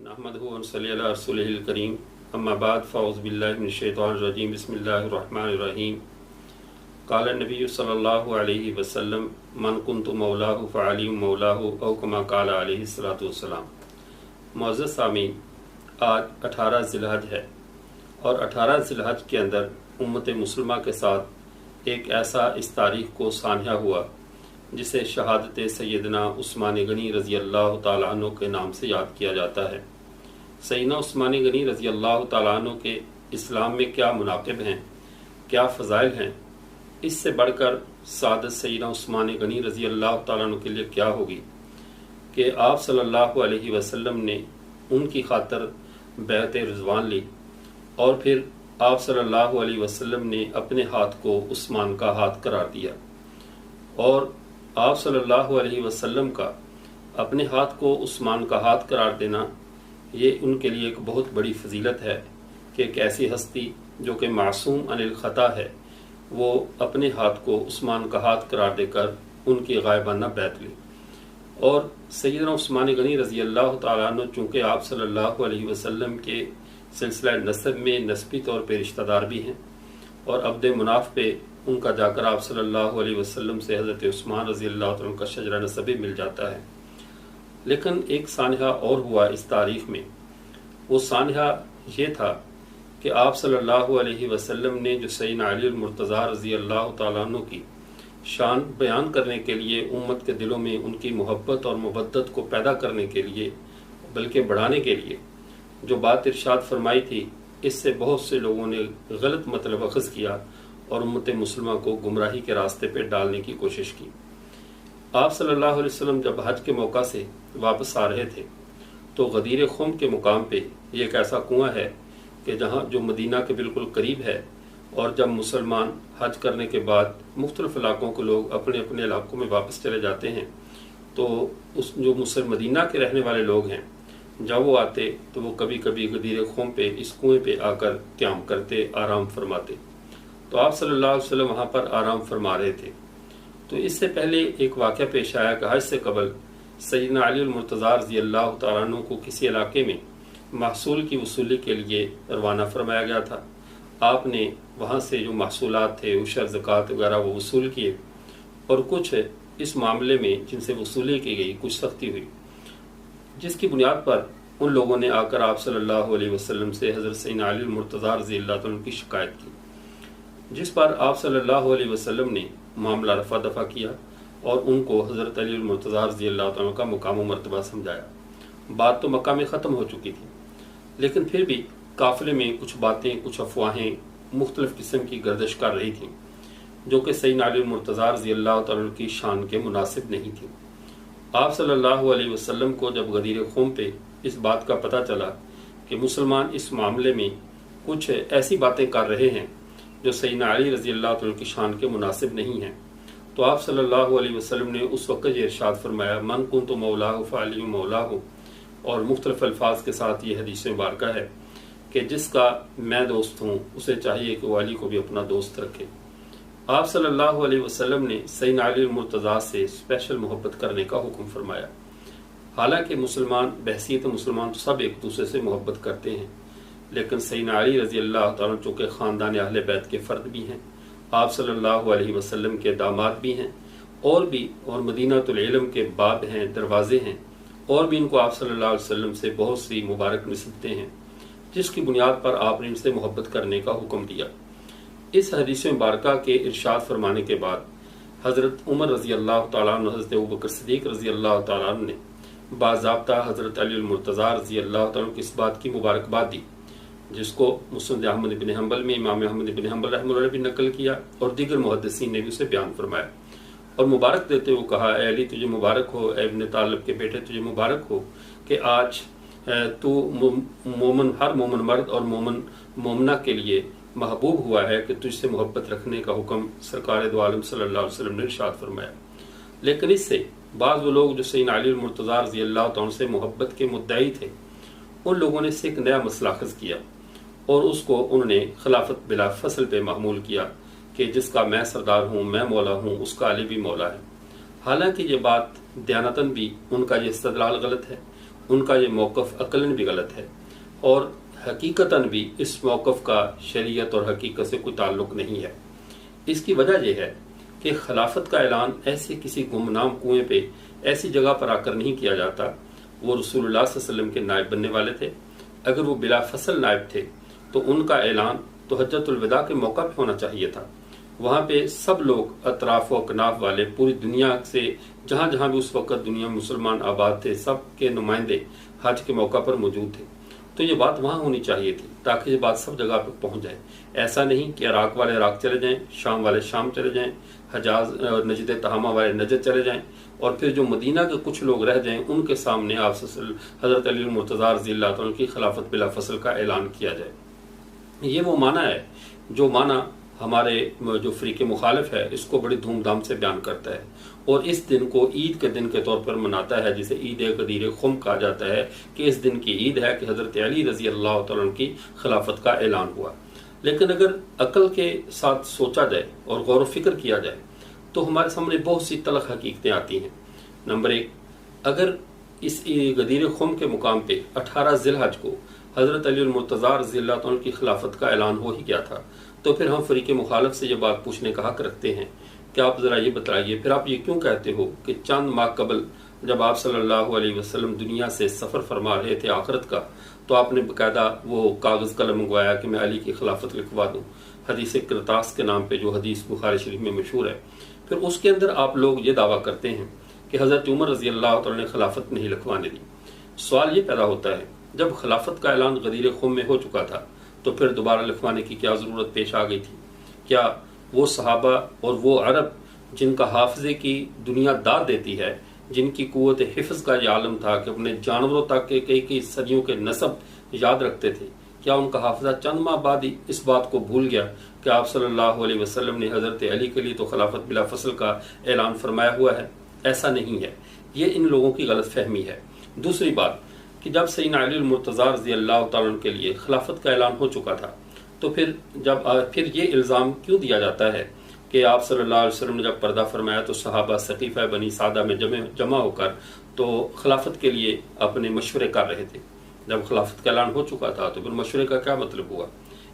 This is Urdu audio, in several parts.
نحمدہ ونصلی علی رسولہ الکریم اما بعد فاعوذ باللہ من الشیطان الرجیم بسم اللہ الرحمن الرحیم قال النبی صلی اللہ علیہ وسلم من کنت مولاہ فعلی مولاہ او کما قال علیہ الصلوۃ والسلام۔ معزز سامعین، آج 18 ذی الحج ہے اور 18 ذی الحج کے اندر امت مسلمہ کے ساتھ ایک ایسا اس تاریخ کو سانحہ ہوا جسے شہادت سیدنا عثمان غنی رضی اللہ تعالیٰ عنہ کے نام سے یاد کیا جاتا ہے۔ سیدنا عثمان غنی رضی اللہ تعالیٰ عنہ کے اسلام میں کیا مناقب ہیں، کیا فضائل ہیں، اس سے بڑھ کر سعادت سیدنا عثمان غنی رضی اللہ تعالیٰ عنہ کے لیے کیا ہوگی کہ آپ صلی اللہ علیہ وسلم نے ان کی خاطر بیعت رضوان لی اور پھر آپ صلی اللہ علیہ وسلم نے اپنے ہاتھ کو عثمان کا ہاتھ قرار دیا، اور آپ صلی اللہ علیہ وسلم کا اپنے ہاتھ کو عثمان کا ہاتھ قرار دینا یہ ان کے لیے ایک بہت بڑی فضیلت ہے کہ ایک ایسی ہستی جو کہ معصوم عن الخطا ہے وہ اپنے ہاتھ کو عثمان کا ہاتھ قرار دے کر ان کی غائبانہ بیعت لی۔ اور سیدنا عثمان غنی رضی اللہ تعالیٰ عنہ چونکہ آپ صلی اللہ علیہ وسلم کے سلسلہ نسب میں نسبی طور پہ رشتہ دار بھی ہیں، اور عبد مناف پہ ان کا جا کر آپ صلی اللہ علیہ وسلم سے حضرت عثمان رضی اللہ عنہ کا شجرہ نسبی مل جاتا ہے۔ لیکن ایک سانحہ اور ہوا اس تاریخ میں، وہ سانحہ یہ تھا کہ آپ صلی اللہ علیہ وسلم نے جو سیدنا علی المرتضیٰ رضی اللہ تعالیٰ عنہ کی شان بیان کرنے کے لیے امت کے دلوں میں ان کی محبت اور مودت کو پیدا کرنے کے لیے بلکہ بڑھانے کے لیے جو بات ارشاد فرمائی تھی، اس سے بہت سے لوگوں نے غلط مطلب اخذ کیا اور امت مسلمہ کو گمراہی کے راستے پہ ڈالنے کی کوشش کی۔ آپ صلی اللہ علیہ وسلم جب حج کے موقع سے واپس آ رہے تھے تو غدیر کے مقام پہ یہ ایک ایسا کنواں ہے کہ جہاں جو مدینہ کے بالکل قریب ہے، اور جب مسلمان حج کرنے کے بعد مختلف علاقوں کے لوگ اپنے اپنے علاقوں میں واپس چلے جاتے ہیں تو جو مدینہ کے رہنے والے لوگ ہیں جب وہ آتے تو وہ کبھی کبھی غدیر خم پہ اس کنویں پہ آ کر قیام کرتے، آرام فرماتے۔ تو آپ صلی اللہ علیہ وسلم وہاں پر آرام فرما رہے تھے۔ تو اس سے پہلے ایک واقعہ پیش آیا کہ حج سے قبل سیدنا علی المرتضیٰ رضی اللہ تعالیٰ عنہ کو کسی علاقے میں محصول کی وصولی کے لیے روانہ فرمایا گیا تھا۔ آپ نے وہاں سے جو محصولات تھے، عشر، زکوٰۃ وغیرہ وہ وصول کیے، اور کچھ اس معاملے میں جن سے وصولی کی گئی کچھ سختی ہوئی، جس کی بنیاد پر ان لوگوں نے آ کر آپ صلی اللہ علیہ وسلم سے حضرت سیدنا علی المرتضیٰ رضی اللہ عنہ کی شکایت کی، جس پر آپ صلی اللہ علیہ وسلم نے معاملہ رفع دفع کیا اور ان کو حضرت علی المرتضیٰ رضی اللہ عنہ کا مقام و مرتبہ سمجھایا۔ بات تو مکہ میں ختم ہو چکی تھی، لیکن پھر بھی قافلے میں کچھ باتیں، کچھ افواہیں مختلف قسم کی گردش کر رہی تھیں جو کہ سیدنا علی المرتضیٰ رضی اللہ عنہ کی شان کے مناسب نہیں تھیں۔ آپ صلی اللہ علیہ وسلم کو جب غدیر خم پہ اس بات کا پتہ چلا کہ مسلمان اس معاملے میں کچھ ایسی باتیں کر رہے ہیں جو سیدنا علی رضی اللہ عنہ کی شان کے مناسب نہیں ہیں، تو آپ صلی اللہ علیہ وسلم نے اس وقت یہ ارشاد فرمایا من کنت مولاہ فعلی مولاہ، اور مختلف الفاظ کے ساتھ یہ حدیث مبارکہ ہے کہ جس کا میں دوست ہوں اسے چاہیے کہ وہ علی کو بھی اپنا دوست رکھے۔ آپ صلی اللہ علیہ وسلم نے سیدنا علی المرتضیٰ سے اسپیشل محبت کرنے کا حکم فرمایا۔ حالانکہ مسلمان بحیثیت مسلمان تو سب ایک دوسرے سے محبت کرتے ہیں، لیکن سیدنا علی رضی اللہ تعالیٰ چونکہ خاندان اہل بیت کے فرد بھی ہیں، آپ صلی اللہ علیہ وسلم کے داماد بھی ہیں، اور مدینہ العلم کے باب ہیں، دروازے ہیں، اور بھی ان کو آپ صلی اللہ علیہ وسلم سے بہت سی مبارک نسبتیں ہیں، جس کی بنیاد پر آپ نے ان سے محبت کرنے کا حکم دیا۔ اس حدیث مبارکہ کے ارشاد فرمانے کے بعد حضرت عمر رضی اللہ تعالیٰ عنہ، حضرت ابوبکر صدیق رضی اللہ تعالیٰ عنہ نے باضابطہ حضرت علی المرتضیٰ رضی اللہ تعالیٰ عنہ کی اس بات کی مبارکباد دی، جس کو مسند احمد بن حنبل میں امام احمد بن حنبل رحمہ اللہ نے بھی نقل کیا، اور دیگر محدثین نے بھی اسے بیان فرمایا، اور مبارک دیتے ہوئے کہا اے علی تجھے مبارک ہو، اے ابن طالب کے بیٹے تجھے مبارک ہو کہ آج تو مومن، ہر مومن مرد اور مومنہ کے لیے محبوب ہوا ہے کہ تجھ سے محبت رکھنے کا حکم سرکار دو عالم صلی اللہ علیہ وسلم نے ارشاد فرمایا۔ لیکن اس سے بعض وہ لوگ جو سیدنا علی المرتضیٰ رضی اللہ تعالیٰ سے محبت کے مدعی تھے، ان لوگوں نے سے ایک نیا مسئلہ اخذ کیا، اور اس کو انہوں نے خلافت بلافصل پہ محمول کیا کہ جس کا میں سردار ہوں، میں مولا ہوں، اس کا علی بھی مولا ہے۔ حالانکہ یہ بات دیانتاً بھی ان کا یہ استدلال غلط ہے، ان کا یہ موقف عقلاً بھی غلط ہے، اور حقیقتاً بھی اس موقف کا شریعت اور حقیقت سے کوئی تعلق نہیں ہے۔ اس کی وجہ یہ ہے کہ خلافت کا اعلان ایسے کسی گمنام کنویں پہ ایسی جگہ پر آ کر نہیں کیا جاتا۔ وہ رسول اللہ صلی اللہ علیہ وسلم کے نائب بننے والے تھے۔ اگر وہ بلافصل نائب تھے تو ان کا اعلان تو حجۃ الوداع کے موقع پہ ہونا چاہیے تھا۔ وہاں پہ سب لوگ اطراف و اکناف والے پوری دنیا سے جہاں جہاں بھی اس وقت دنیا میں مسلمان آباد تھے، سب کے نمائندے حج کے موقع پر موجود تھے، تو یہ بات وہاں ہونی چاہیے تھی تاکہ یہ بات سب جگہ پہ پہنچ جائے۔ ایسا نہیں کہ عراق والے عراق چلے جائیں، شام والے شام چلے جائیں، حجاز نجد تہامہ والے نجد چلے جائیں، اور پھر جو مدینہ کے کچھ لوگ رہ جائیں ان کے سامنے آپ حضرت علی المرتضیٰ رضی اللہ عنہ کی خلافت بلافصل کا اعلان کیا جائے۔ یہ وہ معنی ہے جو معنی ہمارے جو فریق مخالف ہے اس کو بڑی دھوم دھام سے بیان کرتا ہے، اور اس دن کو عید کے دن کے طور پر مناتا ہے، جسے عید غدیر خم کہا جاتا ہے، کہ اس دن کی عید ہے کہ حضرت علی رضی اللہ تعالیٰ عنہ کی خلافت کا اعلان ہوا۔ لیکن اگر عقل کے ساتھ سوچا جائے اور غور و فکر کیا جائے تو ہمارے سامنے بہت سی تلخ حقیقتیں آتی ہیں۔ نمبر 1، اگر اس غدیر خم کے مقام پہ 18 ذی الحج کو حضرت علی المرتضیٰ رضی اللہ عنہ کی خلافت کا اعلان ہو ہی گیا تھا، تو پھر ہم فریق مخالف سے یہ بات پوچھنے کا حق رکھتے ہیں کہ آپ ذرا یہ بتائیے، پھر آپ یہ کیوں کہتے ہو کہ چند ماہ قبل جب آپ صلی اللہ علیہ وسلم دنیا سے سفر فرما رہے تھے آخرت کا، تو آپ نے باقاعدہ وہ کاغذ قلم منگوایا کہ میں علی کی خلافت لکھوا دوں، حدیث کرتاس کے نام پہ جو حدیث بخاری شریف میں مشہور ہے۔ پھر اس کے اندر آپ لوگ یہ دعویٰ کرتے ہیں کہ حضرت عمر رضی اللہ تعالیٰ نے خلافت نہیں لکھوانے دی۔ سوال یہ پیدا ہوتا ہے، جب خلافت کا اعلان غدیر خم میں ہو چکا تھا تو پھر دوبارہ لکھوانے کی کیا ضرورت پیش آ گئی تھی؟ کیا وہ صحابہ اور وہ عرب جن کا حافظے کی دنیا داد دیتی ہے، جن کی قوت حفظ کا یہ عالم تھا کہ اپنے جانوروں تک کے کئی صدیوں کے نسب یاد رکھتے تھے، کیا ان کا حافظہ چند ماہ بعد ہی اس بات کو بھول گیا کہ آپ صلی اللہ علیہ وسلم نے حضرت علی کے لیے تو خلافت بلافصل کا اعلان فرمایا ہوا ہے؟ ایسا نہیں ہے، یہ ان لوگوں کی غلط فہمی ہے۔ دوسری بات کہ جب سیدنا علی المرتضیٰ رضی اللہ تعالیٰ عنہ کے لیے خلافت کا اعلان ہو چکا تھا تو پھر یہ الزام کیوں دیا جاتا ہے کہ آپ صلی اللہ علیہ وسلم نے جب پردہ فرمایا تو صحابہ سقیفہ بنی سعدہ میں جمع ہو کر تو خلافت کے لیے اپنے مشورے کر رہے تھے؟ جب خلافت کا اعلان ہو چکا تھا تو پھر مشورے کا کیا مطلب ہوا؟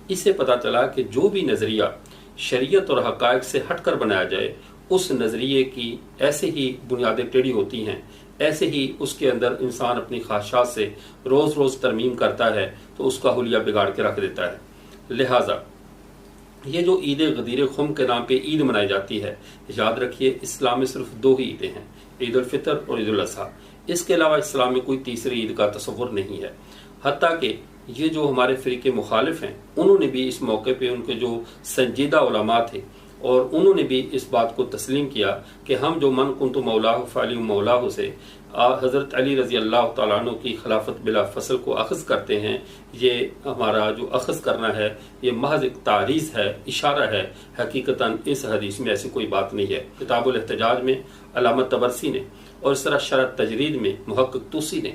اس سے پتہ چلا کہ جو بھی نظریہ شریعت اور حقائق سے ہٹ کر بنایا جائے اس نظریے کی ایسے ہی بنیادیں ٹیڑھی ہوتی ہیں، ایسے ہی اس کے اندر انسان اپنی خواہشات سے روز روز ترمیم کرتا ہے تو اس کا حلیہ بگاڑ کے رکھ دیتا ہے۔ لہٰذا یہ جو عید غدیر خم کے نام پہ عید منائی جاتی ہے، یاد رکھیے اسلام میں صرف 2 ہی عیدیں ہیں، عید الفطر اور عید الاضحیٰ۔ اس کے علاوہ اسلام میں کوئی تیسری عید کا تصور نہیں ہے۔ حتیٰ کہ یہ جو ہمارے فریق مخالف ہیں انہوں نے بھی اس موقع پہ ان کے جو سنجیدہ علماء تھے اور انہوں نے بھی اس بات کو تسلیم کیا کہ ہم جو من کنت مولاہ فعلی مولاہ سے حضرت علی رضی اللہ تعالیٰ عنہ کی خلافت بلافصل کو اخذ کرتے ہیں، یہ ہمارا جو اخذ کرنا ہے یہ محض ایک تعریض ہے، اشارہ ہے، حقیقتاً اس حدیث میں ایسی کوئی بات نہیں ہے۔ کتاب الاحتجاج میں علامہ طبرسی نے اور اس طرح شرح تجرید میں محقق طوسی نے،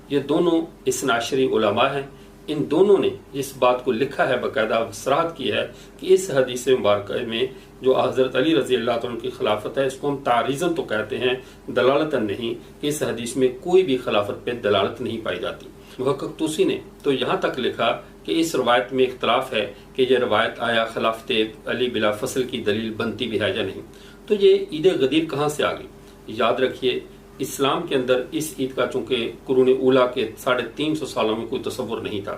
یہ دونوں اثنا عشری علماء ہیں، ان دونوں نے اس بات کو لکھا ہے، باقاعدہ صراحت کی ہے کہ اس حدیث مبارکہ میں جو حضرت علی رضی اللہ عنہ کی خلافت ہے اس کو ہم تعریضاً تو کہتے ہیں، دلالتاً نہیں، کہ اس حدیث میں کوئی بھی خلافت پہ دلالت نہیں پائی جاتی۔ محقق طوسی نے تو یہاں تک لکھا کہ اس روایت میں اختلاف ہے کہ یہ روایت آیا خلافت علی بلافصل کی دلیل بنتی بھی ہے یا نہیں۔ تو یہ عید غدیر کہاں سے آ گئی؟ یاد رکھیے اسلام کے اندر اس عید کا چونکہ قرون اولیٰ کے 350 سالوں میں کوئی تصور نہیں تھا،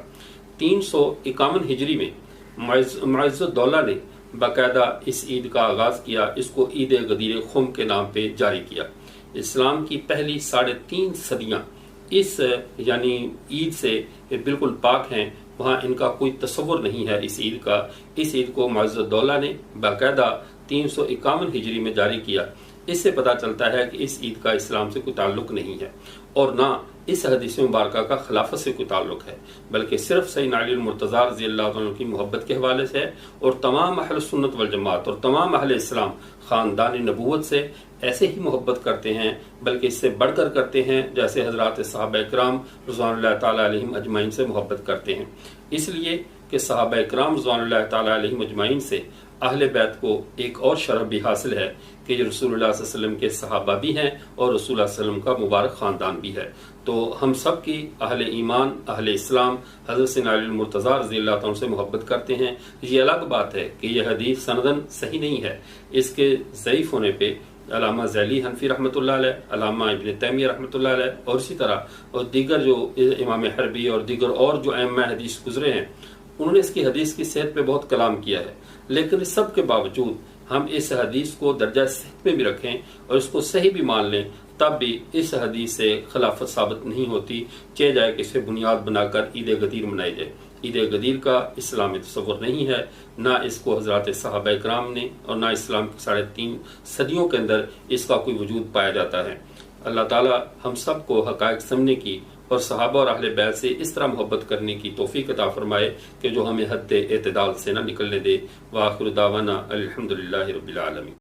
351 ہجری میں معز الدولہ نے باقاعدہ اس عید کا آغاز کیا، اس کو عید غدیر خم کے نام پہ جاری کیا۔ اسلام کی پہلی 3.5 صدیاں اس یعنی عید سے بالکل پاک ہیں، وہاں ان کا کوئی تصور نہیں ہے اس عید کا۔ اس عید کو معز الدولہ نے باقاعدہ 351 ہجری میں جاری کیا۔ اس سے پتہ چلتا ہے کہ اس عید کا اسلام سے کوئی تعلق نہیں ہے اور نہ اس حدیث مبارکہ کا خلافت سے کوئی تعلق ہے، بلکہ صرف سیدنا علی المرتضیٰ رضی اللہ عنہ کی محبت کے حوالے سے ہے، اور تمام اہل سنت والجماعت اور تمام اہل اسلام خاندان نبوت سے ایسے ہی محبت کرتے ہیں، بلکہ اس سے بڑھ کر کرتے ہیں جیسے حضرات صحابہ کرام رضوان اللہ تعالیٰ علیہم اجمعین سے محبت کرتے ہیں۔ اس لیے کہ صحابہ کرام رضوان اللہ تعالیٰ علیہم اجمعین سے اہل بیت کو ایک اور شرف بھی حاصل ہے کہ یہ رسول اللہ صلی اللہ علیہ وسلم کے صحابہ بھی ہیں اور رسول اللہ صلی اللہ علیہ وسلم کا مبارک خاندان بھی ہے۔ تو ہم سب کی اہل ایمان، اہل اسلام حضرت سیدنا علی المرتضیٰ رضی اللہ تعالیٰ عنہ سے محبت کرتے ہیں۔ یہ الگ بات ہے کہ یہ حدیث سندن صحیح نہیں ہے، اس کے ضعیف ہونے پہ علامہ ذیلی حنفی رحمۃ اللہ علیہ، علامہ ابن تیمیہ رحمۃ اللہ علیہ اور اسی طرح اور دیگر جو امام حربی اور دیگر اور جو ائمہ حدیث گزرے ہیں، انہوں نے اس کی حدیث کی صحت پہ بہت کلام کیا ہے۔ لیکن اس سب کے باوجود ہم اس حدیث کو درجہ صحت میں بھی رکھیں اور اس کو صحیح بھی مان لیں، تب بھی اس حدیث سے خلافت ثابت نہیں ہوتی، چاہے جائے کہ اسے بنیاد بنا کر عید غدیر منائی جائے۔ عید غدیر کا اسلام میں تصور نہیں ہے، نہ اس کو حضرات صحابہ کرام نے اور نہ اسلام کی 3.5 صدیوں کے اندر اس کا کوئی وجود پایا جاتا ہے۔ اللہ تعالی ہم سب کو حقائق سمجھنے کی اور صحابہ اور اہل بیت سے اس طرح محبت کرنے کی توفیق عطا فرمائے کہ جو ہمیں حد اعتدال سے نہ نکلنے دے۔ وآخر دعوانا الحمدللہ رب العالمین۔